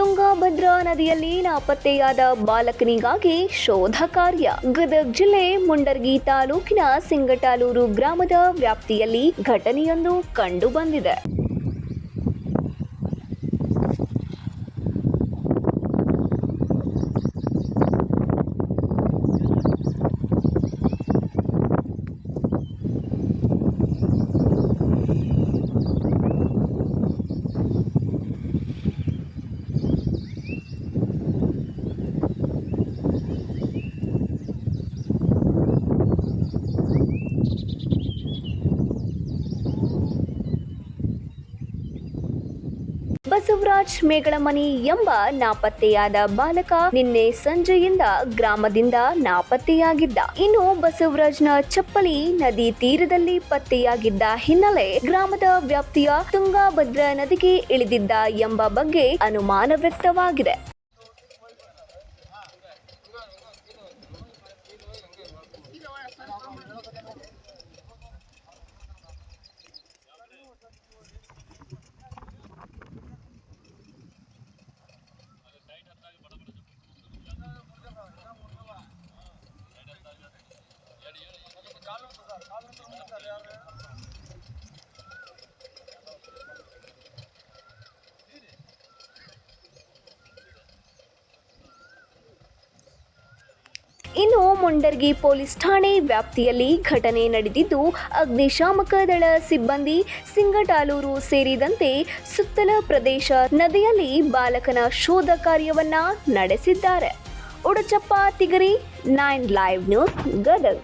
ತುಂಗಭದ್ರಾ ನದಿಯಲ್ಲಿ ನಾಪತ್ತೆಯಾದ ಬಾಲಕನಿಗಾಗಿ ಶೋಧ ಕಾರ್ಯ. ಗದಗ ಜಿಲ್ಲೆ ಮುಂಡರ್ಗಿ ತಾಲೂಕಿನ ಸಿಂಗಟಾಲೂರು ಗ್ರಾಮದ ವ್ಯಾಪ್ತಿಯಲ್ಲಿ ಘಟನೆಯೊಂದು ಕಂಡು ಬಂದಿದೆ. ಬಸವರಾಜ್ ಮೇಗಳಮನಿ ಎಂಬ ನಾಪತ್ತೆಯಾದ ಬಾಲಕ ನಿನ್ನೆ ಸಂಜೆಯಿಂದ ಗ್ರಾಮದಿಂದ ನಾಪತ್ತೆಯಾಗಿದ್ದ. ಇನ್ನು ಬಸವರಾಜ್ನ ಚಪ್ಪಲಿ ನದಿ ತೀರದಲ್ಲಿ ಪತ್ತೆಯಾಗಿದ್ದ ಹಿನ್ನೆಲೆ ಗ್ರಾಮದ ವ್ಯಾಪ್ತಿಯ ತುಂಗಭದ್ರಾ ನದಿಗೆ ಇಳಿದಿದ್ದ ಎಂಬ ಬಗ್ಗೆ ಅನುಮಾನ ವ್ಯಕ್ತವಾಗಿದೆ. ಇನ್ನು ಮುಂಡರ್ಗಿ ಪೊಲೀಸ್ ಠಾಣೆ ವ್ಯಾಪ್ತಿಯಲ್ಲಿ ಘಟನೆ ನಡೆದಿದ್ದು, ಅಗ್ನಿಶಾಮಕ ದಳ ಸಿಬ್ಬಂದಿ ಸಿಂಗಟಾಲೂರು ಸೇರಿದಂತೆ ಸುತ್ತಲ ಪ್ರದೇಶ ನದಿಯಲ್ಲಿ ಬಾಲಕನ ಶೋಧ ಕಾರ್ಯವನ್ನ ನಡೆಸಿದ್ದಾರೆ. ಉಡಚಪ್ಪ ತಿಗರಿ, 9 ಲೈವ್ ನ್ಯೂಸ್, ಗದಗ.